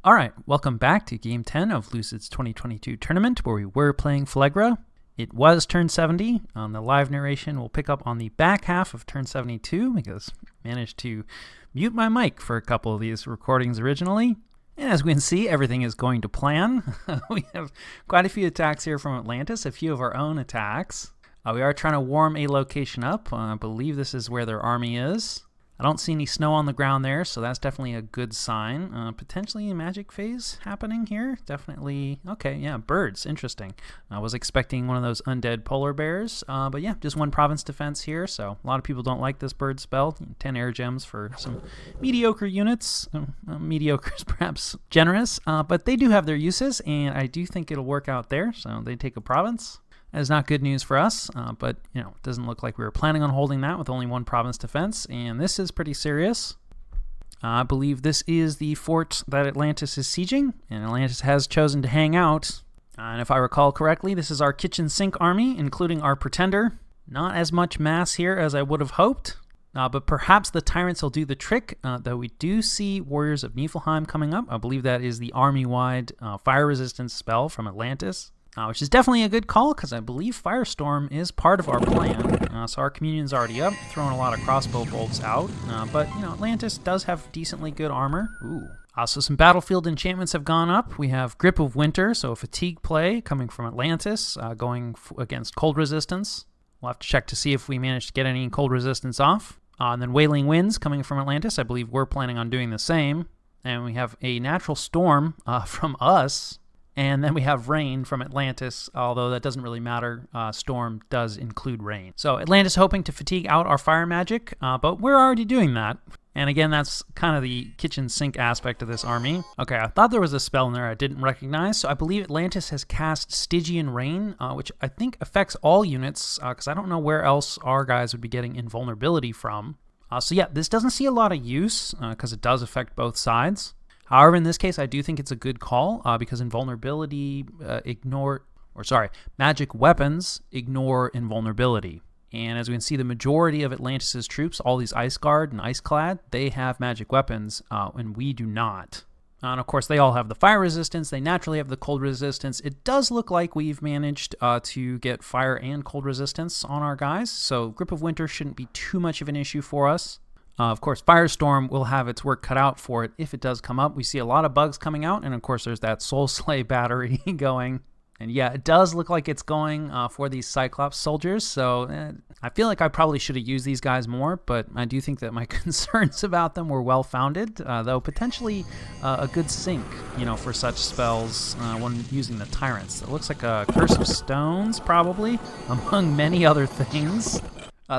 Alright, welcome back to Game 10 of Lucid's 2022 tournament, where we were playing Phlegra. It was turn 70. The live narration will pick up on the back half of turn 72, because I managed to mute my mic for a couple of these recordings originally. And as we can see, everything is going to plan. We have quite a few attacks here from Atlantis, a few of our own attacks. We are trying to warm a location up. I believe this is where their army is. I don't see any snow on the ground there, so that's definitely a good sign. Potentially a magic phase happening here. Definitely, okay, yeah, birds, interesting. I was expecting one of those undead polar bears, but yeah, just one province defense here, so a lot of people don't like this bird spell. 10 air gems for some mediocre units. Mediocre is perhaps generous, but they do have their uses, and I do think it'll work out there, so they take a province. That is not good news for us, but you know, it doesn't look like we were planning on holding that with only one province defense, and this is pretty serious. I believe this is the fort that Atlantis is sieging, and Atlantis has chosen to hang out. And if I recall correctly, this is our kitchen sink army, including our pretender. Not as much mass here as I would have hoped, but perhaps the tyrants will do the trick, though we do see Warriors of Niflheim coming up. I believe that is the army-wide fire resistance spell from Atlantis. Which is definitely a good call, because I believe Firestorm is part of our plan. So our communion's already up, throwing a lot of crossbow bolts out. But, you know, Atlantis does have decently good armor. Ooh. So some battlefield enchantments have gone up. We have Grip of Winter, so a fatigue play coming from Atlantis, going against cold resistance. We'll have to check to see if we manage to get any cold resistance off. And then Wailing Winds coming from Atlantis. I believe we're planning on doing the same. And we have a Natural Storm from us. And then we have rain from Atlantis, although that doesn't really matter. Storm does include rain. So Atlantis hoping to fatigue out our fire magic, but we're already doing that. And again, that's kind of the kitchen sink aspect of this army. Okay, I thought there was a spell in there I didn't recognize. So I believe Atlantis has cast Stygian Rain, which I think affects all units, because I don't know where else our guys would be getting invulnerability from. So yeah, this doesn't see a lot of use, because it does affect both sides. However, in this case, I do think it's a good call, because invulnerability magic weapons ignore invulnerability. And as we can see, the majority of Atlantis' troops, all these Ice Guard and Ice Clad, they have magic weapons, and we do not. And of course, they all have the fire resistance. They naturally have the cold resistance. It does look like we've managed to get fire and cold resistance on our guys, so Grip of Winter shouldn't be too much of an issue for us. Of course, Firestorm will have its work cut out for it if it does come up. We see a lot of bugs coming out, and of course there's that Soul Slay battery going. And yeah, it does look like it's going for these Cyclops soldiers, so I feel like I probably should have used these guys more, but I do think that my concerns about them were well-founded, though potentially a good sink, you know, for such spells when using the Tyrants. It looks like a Curse of Stones, probably, among many other things.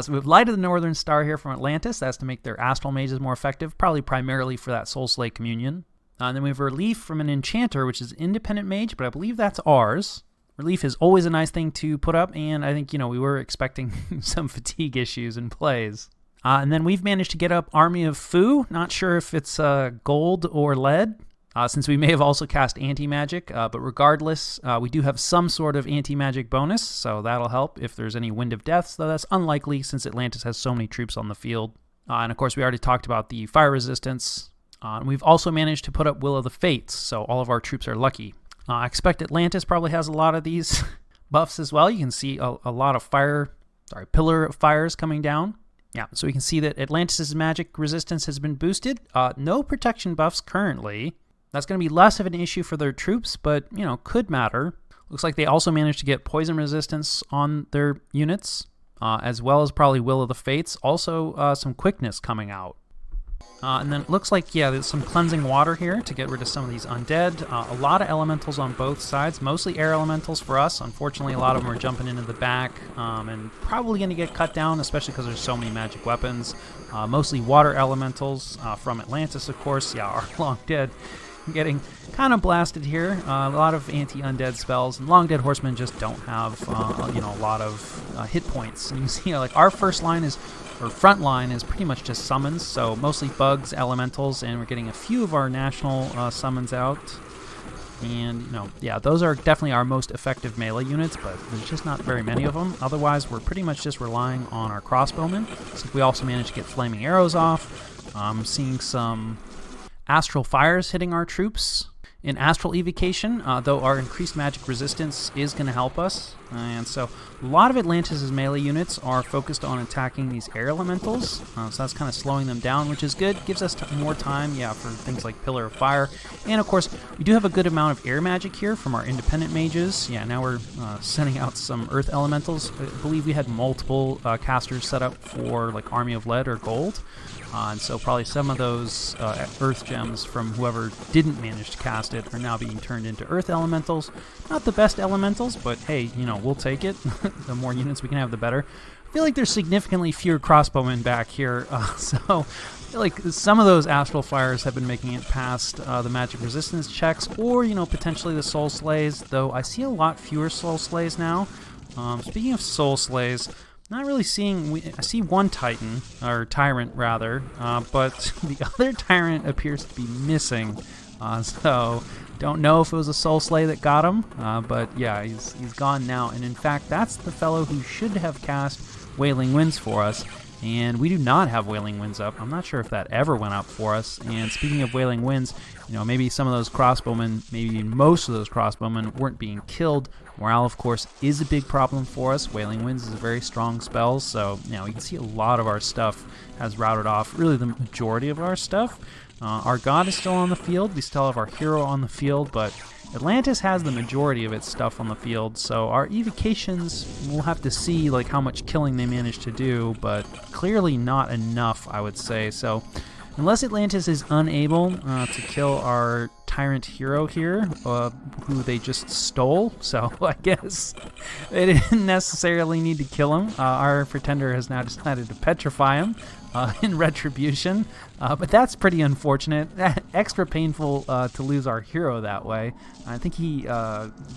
So we've lighted the Northern Star here from Atlantis. That's to make their Astral Mages more effective, probably primarily for that Soul Slay Communion. And then we have Relief from an Enchanter, which is Independent Mage, but I believe that's ours. Relief is always a nice thing to put up, and I think, you know, we were expecting some fatigue issues in plays. And then we've managed to get up Army of Fu. Not sure if it's gold or lead, since we may have also cast Anti-Magic, but regardless, we do have some sort of Anti-Magic bonus, so that'll help if there's any Wind of Deaths, though that's unlikely since Atlantis has so many troops on the field. And of course, we already talked about the fire resistance. And we've also managed to put up Will of the Fates, so all of our troops are lucky. I expect Atlantis probably has a lot of these buffs as well. You can see a lot of Pillar of Fires coming down. Yeah, so we can see that Atlantis' magic resistance has been boosted. No protection buffs currently. That's going to be less of an issue for their troops, but, you know, could matter. Looks like they also managed to get poison resistance on their units, as well as probably Will of the Fates. Also, some quickness coming out. And then it looks like, yeah, there's some cleansing water here to get rid of some of these undead. A lot of elementals on both sides, mostly air elementals for us. Unfortunately, a lot of them are jumping into the back and probably going to get cut down, especially because there's so many magic weapons. Mostly water elementals from Atlantis, of course. Yeah, our long dead getting kind of blasted here. A lot of anti-undead spells, and long dead horsemen just don't have you know, a lot of hit points. And you see, like, our front line is pretty much just summons, so mostly bugs, elementals, and we're getting a few of our national summons out. And, you know, yeah, those are definitely our most effective melee units, but there's just not very many of them. Otherwise, we're pretty much just relying on our crossbowmen. So we also managed to get flaming arrows off. Seeing some Astral Fires hitting our troops. in Astral Evocation, though our increased magic resistance is going to help us. And so a lot of Atlantis' melee units are focused on attacking these air elementals, so that's kind of slowing them down, which is good. Gives us more time, for things like Pillar of Fire. And of course, we do have a good amount of air magic here from our independent mages. Now we're sending out some earth elementals. I believe we had multiple casters set up for like Army of Lead or Gold. And so probably some of those earth gems from whoever didn't manage to cast it are now being turned into earth elementals. Not the best elementals, but hey, we'll take it. The more units we can have, the better. I feel like there's significantly fewer crossbowmen back here, so I feel like some of those astral fires have been making it past the magic resistance checks, or potentially the soul slays. Though I see a lot fewer soul slays now. Speaking of soul slays, not really seeing. I see one Titan, or Tyrant rather, but the other Tyrant appears to be missing. So don't know if it was a Soul Slay that got him, but yeah, he's gone now. And in fact, that's the fellow who should have cast Wailing Winds for us. And we do not have Wailing Winds up. I'm not sure if that ever went up for us. And speaking of Wailing Winds, maybe some of those crossbowmen, maybe most of those crossbowmen weren't being killed. Morale, of course, is a big problem for us. Wailing Winds is a very strong spell, so we can see a lot of our stuff has routed off, really the majority of our stuff. Our god is still on the field. We still have our hero on the field, but Atlantis has the majority of its stuff on the field, so our evocations, we'll have to see like how much killing they manage to do, but clearly not enough, I would say. So unless Atlantis is unable to kill our Tyrant hero here, who they just stole, so I guess they didn't necessarily need to kill him. Our Pretender has now decided to petrify him in retribution, but that's pretty unfortunate. Extra painful to lose our hero that way. I think he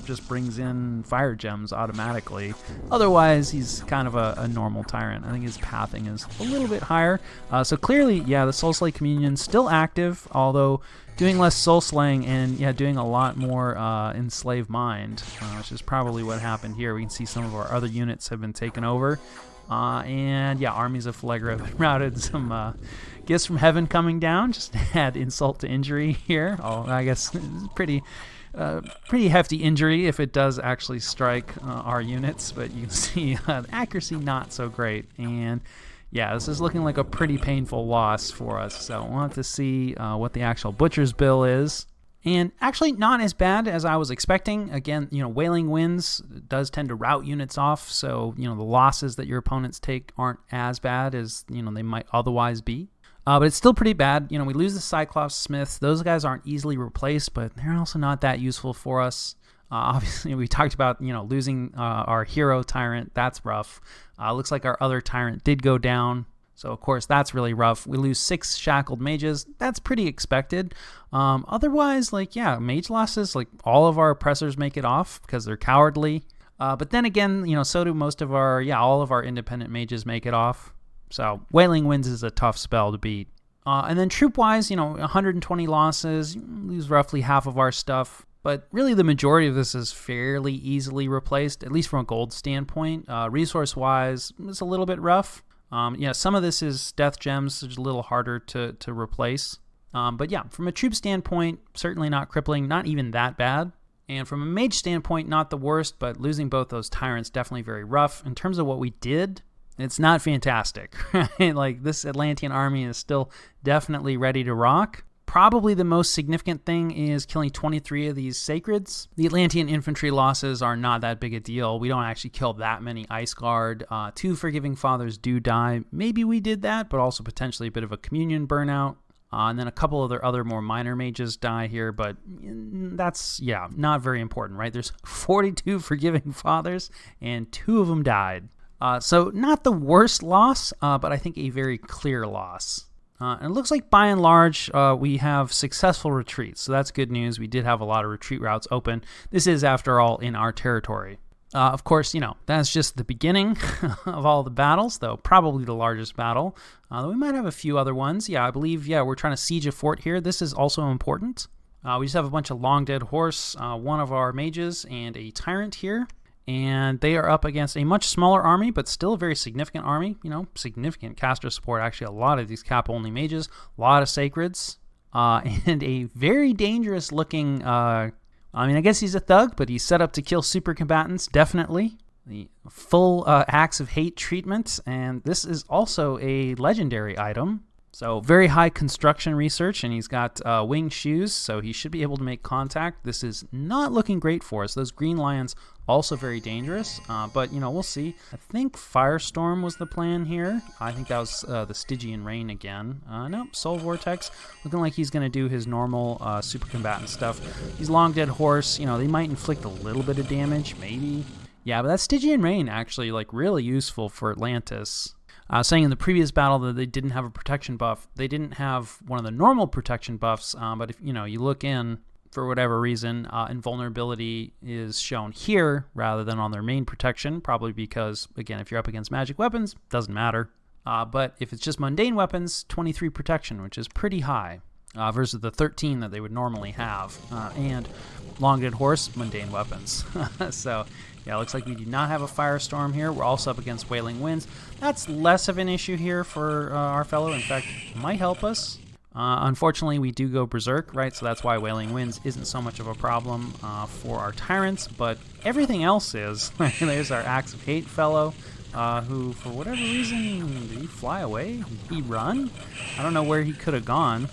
just brings in fire gems automatically. Otherwise, he's kind of a normal Tyrant. I think his pathing is a little bit higher. So clearly, the Soul Slay Communion still active, although doing less soul slaying and doing a lot more Enslave Mind, which is probably what happened here. We can see some of our other units have been taken over. And armies of Phlegra have been routed. Some gifts from heaven coming down. Just add insult to injury here. I guess pretty hefty injury if it does actually strike our units. But you can see the accuracy not so great. And this is looking like a pretty painful loss for us. So we'll have to see what the actual Butcher's Bill is. And actually not as bad as I was expecting. Again, Wailing Winds does tend to rout units off, so, the losses that your opponents take aren't as bad as, they might otherwise be. But it's still pretty bad. We lose the Cyclops Smiths. Those guys aren't easily replaced, but they're also not that useful for us. Obviously, we talked about, losing our hero Tyrant. That's rough. Looks like our other Tyrant did go down. So, of course, that's really rough. We lose 6 shackled mages. That's pretty expected. Otherwise, mage losses, all of our oppressors make it off because they're cowardly. But then again, so do most of our, all of our independent mages make it off. So, Wailing Winds is a tough spell to beat. And then troop-wise, 120 losses, lose roughly half of our stuff. But really the majority of this is fairly easily replaced, at least from a gold standpoint. Resource-wise, it's a little bit rough. Some of this is death gems, which is a little harder to replace. But from a troop standpoint, certainly not crippling, not even that bad. And from a mage standpoint, not the worst, but losing both those Tyrants definitely very rough. In terms of what we did, it's not fantastic, right? This Atlantean army is still definitely ready to rock. Probably the most significant thing is killing 23 of these Sacreds. The Atlantean infantry losses are not that big a deal. We don't actually kill that many Ice Guard. 2 Forgiving Fathers do die. Maybe we did that, but also potentially a bit of a Communion burnout. And then a couple of their other more minor mages die here, but that's, not very important, right? There's 42 Forgiving Fathers, and 2 of them died. So not the worst loss, but I think a very clear loss. And it looks like by and large we have successful retreats, so that's good news. We did have a lot of retreat routes open. This is, after all, in our territory. Of course, that's just the beginning of all the battles, though probably the largest battle. We might have a few other ones. I believe, we're trying to siege a fort here. This is also important. We just have a bunch of Long Dead Horse, one of our mages, and a Tyrant here. And they are up against a much smaller army, but still a very significant army. Significant caster support. Actually, a lot of these cap-only mages, a lot of Sacreds. and a very dangerous looking, I mean, I guess he's a thug, but he's set up to kill super combatants, definitely. The full Acts of Hate treatment, and this is also a legendary item. So very high construction research, and he's got wing shoes, so he should be able to make contact. This is not looking great for us. Those green lions also very dangerous, but we'll see. I think Firestorm was the plan here. I think that was the Stygian Rain again. Nope, Soul Vortex, looking like he's going to do his normal super combatant stuff. He's Long Dead Horse. They might inflict a little bit of damage, maybe. Yeah, but that Stygian Rain actually really useful for Atlantis. I was saying in the previous battle that they didn't have a protection buff. They didn't have one of the normal protection buffs, but if you look in, for whatever reason, invulnerability is shown here rather than on their main protection, probably because, again, if you're up against magic weapons, doesn't matter. But if it's just mundane weapons, 23 protection, which is pretty high, versus the 13 that they would normally have. And Long Dead Horse, mundane weapons. So, yeah, it looks like we do not have a Firestorm here. We're also up against Wailing Winds. That's less of an issue here for our fellow. In fact, it might help us. Unfortunately, we do go Berserk, right? So that's why Wailing Winds isn't so much of a problem for our Tyrants, but everything else is. There's our Acts of Hate fellow, who, for whatever reason, did he fly away? Did he run? I don't know where he could have gone,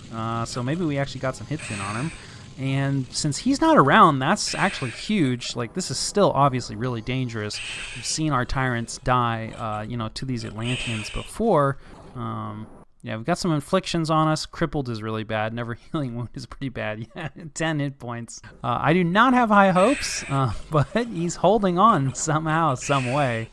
so maybe we actually got some hits in on him. And since he's not around, that's actually huge. This is still obviously really dangerous. We've seen our Tyrants die, to these Atlanteans before. Yeah, we've got some inflictions on us. Crippled is really bad. Never Healing Wound is pretty bad. Yeah, 10 hit points. I do not have high hopes, but he's holding on somehow, some way.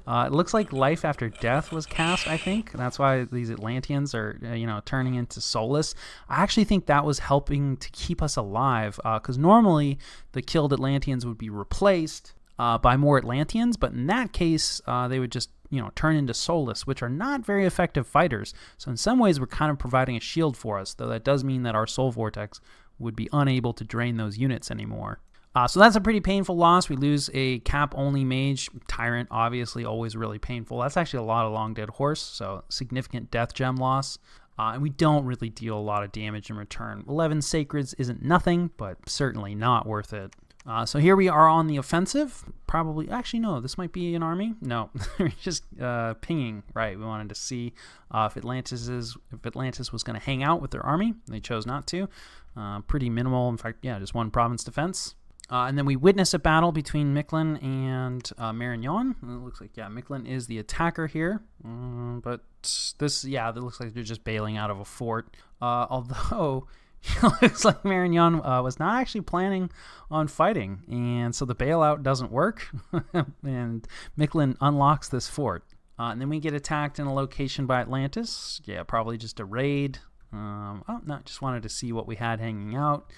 It looks like Life After Death was cast, I think. That's why these Atlanteans are, turning into soulless. I actually think that was helping to keep us alive, because normally the killed Atlanteans would be replaced by more Atlanteans, but in that case, they would just, turn into soulless, which are not very effective fighters. So in some ways, we're kind of providing a shield for us, though that does mean that our Soul Vortex would be unable to drain those units anymore. So that's a pretty painful loss. We lose a cap-only mage. Tyrant, obviously, always really painful. That's actually a lot of Long Dead Horse, so significant death gem loss. And we don't really deal a lot of damage in return. 11 Sacreds isn't nothing, but certainly not worth it. So here we are on the offensive. Probably, actually, no, this might be an army. No, we're just pinging. Right, we wanted to see if Atlantis was going to hang out with their army. They chose not to. Pretty minimal. In fact, yeah, just one province defense. And then we witness a battle between Mictlan and Marignon. It looks like, yeah, Mictlan is the attacker here. But this, yeah, it looks like they're just bailing out of a fort. Although, it looks like Marignon was not actually planning on fighting. And so the bailout doesn't work. And Mictlan unlocks this fort. And then we get attacked in a location by Atlantis. Yeah, probably just a raid. Oh, no, just wanted to see what we had hanging out.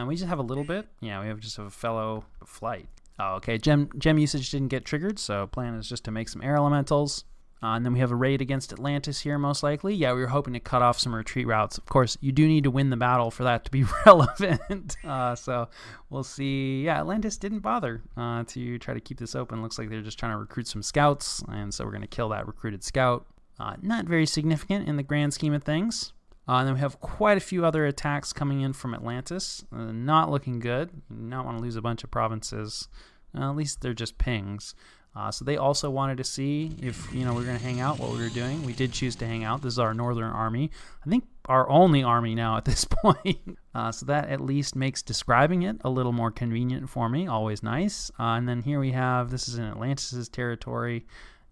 We just have a little bit. Yeah, we have just a fellow flight. Oh, okay, gem usage didn't get triggered, so plan is just to make some air elementals. And then we have a raid against Atlantis here, most likely. Yeah, we were hoping to cut off some retreat routes. Of course, you do need to win the battle for that to be relevant. So we'll see. Yeah, Atlantis didn't bother to try to keep this open. Looks like they're just trying to recruit some scouts, and so we're going to kill that recruited scout. Not very significant in the grand scheme of things. And then we have quite a few other attacks coming in from Atlantis. Not looking good. Not want to lose a bunch of provinces. At least they're just pings. So they also wanted to see if we were going to hang out, what we were doing. We did choose to hang out. This is our northern army. I think our only army now at this point. So that at least makes describing it a little more convenient for me. Always nice. And then here we have, this is in Atlantis' territory.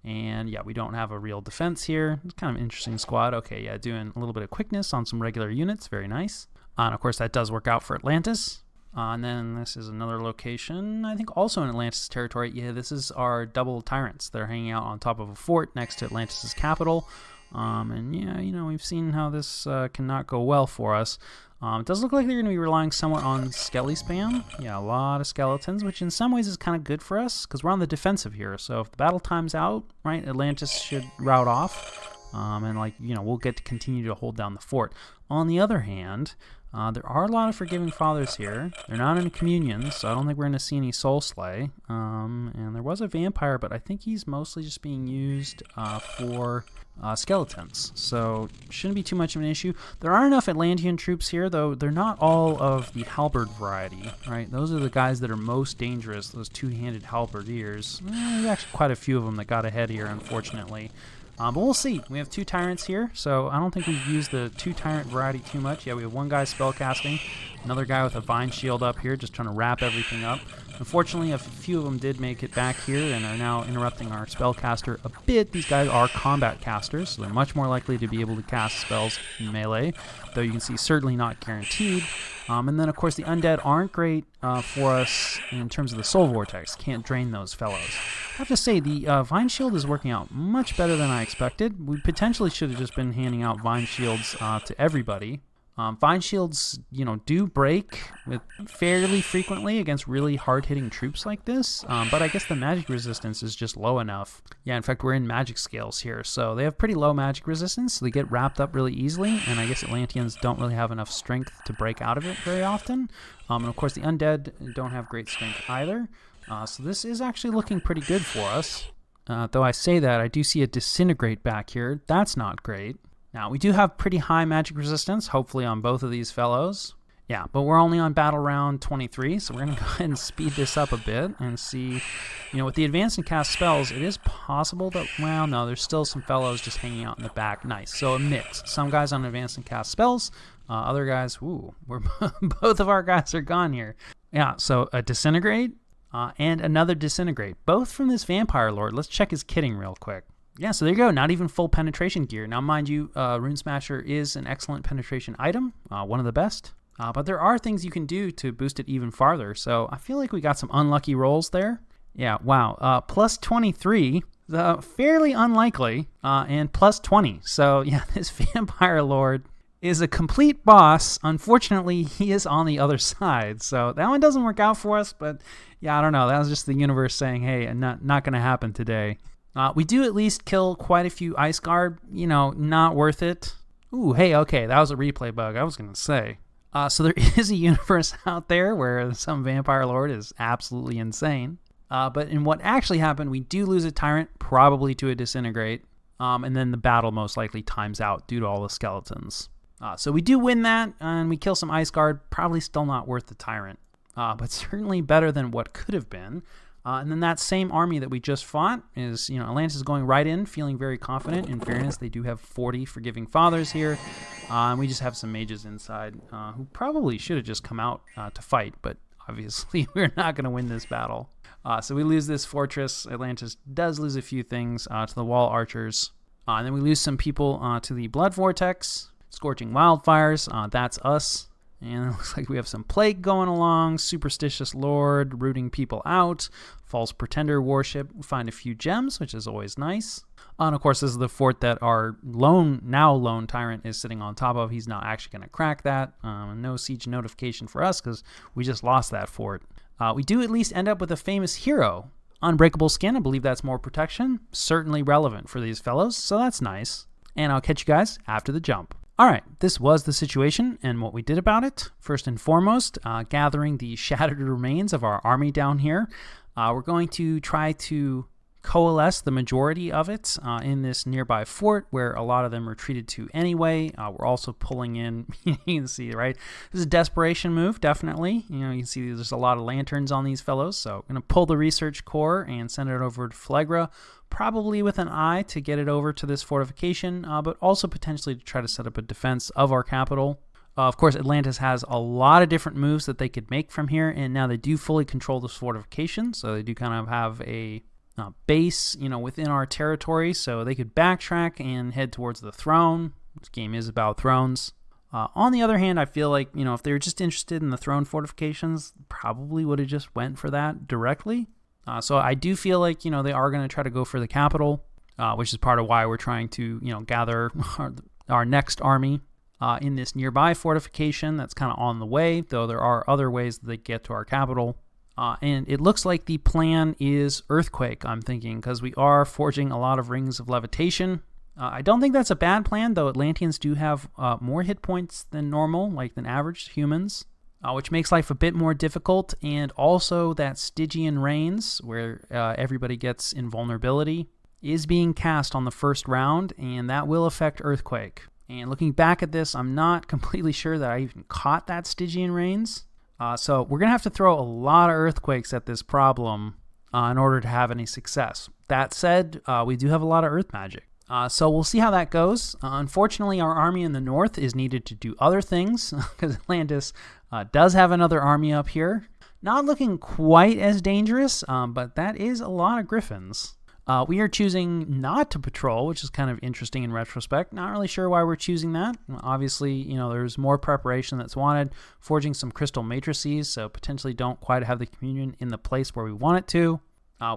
And yeah, we don't have a real defense here. It's kind of an interesting squad. Okay, yeah, doing a little bit of quickness on some regular units. Very nice. And of course, that does work out for Atlantis. And then this is another location, I think also in Atlantis territory. Yeah, this is our double tyrants. They're hanging out on top of a fort next to Atlantis' capital. And yeah, we've seen how this cannot go well for us. It does look like they're going to be relying somewhat on skelly spam. Yeah, a lot of skeletons, which in some ways is kind of good for us because we're on the defensive here. So if the battle time's out, right, Atlantis should rout off. And we'll get to continue to hold down the fort. On the other hand, There are a lot of Forgiving Fathers here. They're not in a communion, so I don't think we're going to see any Soul Slay. And there was a Vampire, but I think he's mostly just being used for skeletons, so shouldn't be too much of an issue. There are enough Atlantean troops here, though they're not all of the halberd variety, right? Those are the guys that are most dangerous, those two-handed halberdiers. There's actually quite a few of them that got ahead here, unfortunately. But we'll see. We have 2 tyrants here, so I don't think we've used the 2 tyrant variety too much. Yeah, we have one guy spellcasting, another guy with a vine shield up here, just trying to wrap everything up. Unfortunately, a few of them did make it back here and are now interrupting our spellcaster a bit. These guys are combat casters, so they're much more likely to be able to cast spells in melee, though you can see certainly not guaranteed. And then, of course, the undead aren't great for us in terms of the soul vortex. Can't drain those fellows. I have to say, the vine shield is working out much better than I expected. We potentially should have just been handing out vine shields to everybody. Vine shields, do break fairly frequently against really hard-hitting troops like this, but I guess the magic resistance is just low enough. Yeah, in fact, we're in magic scales here, so they have pretty low magic resistance, so they get wrapped up really easily, and I guess Atlanteans don't really have enough strength to break out of it very often. And of course, the undead don't have great strength either, so this is actually looking pretty good for us. Though I say that, I do see a disintegrate back here. That's not great. Now, we do have pretty high magic resistance, hopefully on both of these fellows. Yeah, but we're only on battle round 23, so we're going to go ahead and speed this up a bit and see, with the advance and cast spells, it is possible that, well, no, there's still some fellows just hanging out in the back. Nice. So a mix. Some guys on advance and cast spells, other guys, both of our guys are gone here. Yeah, so a disintegrate and another disintegrate, both from this vampire lord. Let's check his kitting real quick. Yeah, so there you go. Not even full penetration gear. Now, mind you, Rune Smasher is an excellent penetration item, one of the best. But there are things you can do to boost it even farther. So I feel like we got some unlucky rolls there. Yeah, wow. Plus 23, fairly unlikely, and plus 20. So yeah, this Vampire Lord is a complete boss. Unfortunately, he is on the other side. So that one doesn't work out for us. But yeah, I don't know. That was just the universe saying, hey, not going to happen today. We do at least kill quite a few Ice Guard, not worth it. Ooh, hey, okay, that was a replay bug, I was going to say. So there is a universe out there where some Vampire Lord is absolutely insane. But in what actually happened, we do lose a Tyrant, probably to a Disintegrate, and then the battle most likely times out due to all the skeletons. So we do win that, and we kill some Ice Guard, probably still not worth the Tyrant, but certainly better than what could have been. And then that same army that we just fought is, Atlantis is going right in, feeling very confident. In fairness, they do have 40 Forgiving Fathers here. And we just have some mages inside who probably should have just come out to fight. But obviously, we're not going to win this battle. So we lose this fortress. Atlantis does lose a few things to the wall archers. And then we lose some people to the Blood Vortex, Scorching Wildfires. That's us. And it looks like we have some plague going along, Superstitious Lord rooting people out, False Pretender Warship. We find a few gems, which is always nice. And of course, this is the fort that our lone Tyrant is sitting on top of. He's not actually going to crack that. No siege notification for us because we just lost that fort. We do at least end up with a famous hero. Unbreakable Skin, I believe that's more protection. Certainly relevant for these fellows, so that's nice. And I'll catch you guys after the jump. All right, this was the situation and what we did about it. First and foremost, gathering the shattered remains of our army down here. We're going to try to coalesce the majority of it in this nearby fort where a lot of them retreated to anyway. We're also pulling in, you can see, right? This is a desperation move, definitely. You can see there's a lot of lanterns on these fellows. So I'm going to pull the research core and send it over to Phlegra, probably with an eye to get it over to this fortification, but also potentially to try to set up a defense of our capital. Of course, Atlantis has a lot of different moves that they could make from here, and now they do fully control this fortification, so they do kind of have a base, within our territory, so they could backtrack and head towards the throne. This game is about thrones. On the other hand, I feel like, if they were just interested in the throne fortifications, probably would have just went for that directly. So I do feel like, they are going to try to go for the capital, which is part of why we're trying to, gather our next army in this nearby fortification that's kind of on the way, though there are other ways that they get to our capital. And it looks like the plan is Earthquake, I'm thinking, because we are forging a lot of rings of levitation. I don't think that's a bad plan, though Atlanteans do have more hit points than normal, like than average humans, which makes life a bit more difficult. And also that Stygian Reigns, where everybody gets invulnerability, is being cast on the first round, and that will affect Earthquake. And looking back at this, I'm not completely sure that I even caught that Stygian Reigns. So we're going to have to throw a lot of Earthquakes at this problem in order to have any success. That said, we do have a lot of Earth magic. So we'll see how that goes. Unfortunately, our army in the north is needed to do other things because Atlantis does have another army up here. Not looking quite as dangerous, but that is a lot of Griffins. We are choosing not to patrol, which is kind of interesting in retrospect. Not really sure why we're choosing that. Obviously, there's more preparation that's wanted. Forging some crystal matrices, so potentially don't quite have the communion in the place where we want it to.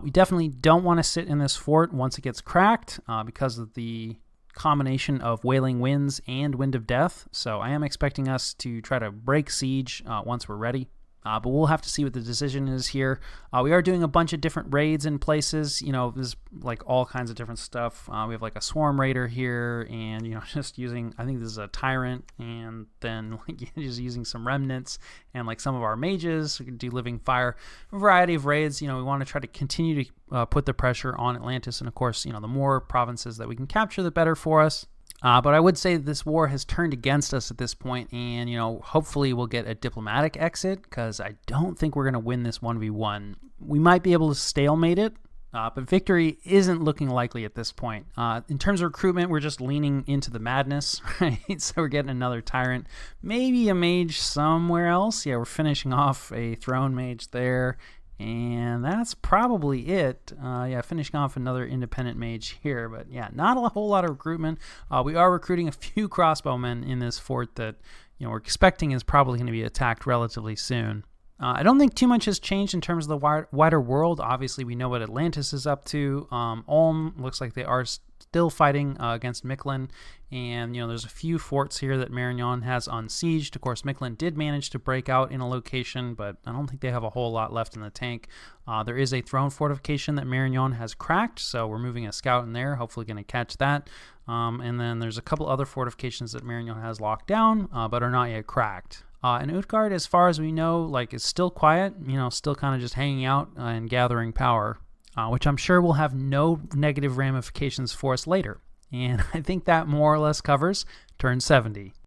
We definitely don't want to sit in this fort once it gets cracked because of the combination of Wailing Winds and Wind of Death. So I am expecting us to try to break siege once we're ready. But we'll have to see what the decision is here. We are doing a bunch of different raids in places. There's like all kinds of different stuff. We have like a Swarm Raider here, and just using, I think this is a Tyrant, and then just using some Remnants and like some of our mages. We can do Living Fire, a variety of raids. We want to try to continue to put the pressure on Atlantis, and of course, the more provinces that we can capture, the better for us. But I would say this war has turned against us at this point, and, hopefully we'll get a diplomatic exit, because I don't think we're going to win this 1v1. We might be able to stalemate it, but victory isn't looking likely at this point. In terms of recruitment, we're just leaning into the madness, right? So we're getting another Tyrant, maybe a mage somewhere else. Yeah, we're finishing off a Throne Mage there. And that's probably it. Finishing off another independent mage here. But yeah, not a whole lot of recruitment. We are recruiting a few crossbowmen in this fort that we're expecting is probably going to be attacked relatively soon. I don't think too much has changed in terms of the wider world. Obviously, we know what Atlantis is up to. Ulm looks like they are still fighting against Mictlan. And, there's a few forts here that Marignan has unsieged. Of course, Mictlan did manage to break out in a location, but I don't think they have a whole lot left in the tank. There is a throne fortification that Marignan has cracked, so we're moving a scout in there, hopefully going to catch that. And then there's a couple other fortifications that Marignan has locked down, but are not yet cracked. And Utgard, as far as we know, is still quiet, still kind of just hanging out and gathering power, which I'm sure will have no negative ramifications for us later. And I think that more or less covers turn 70.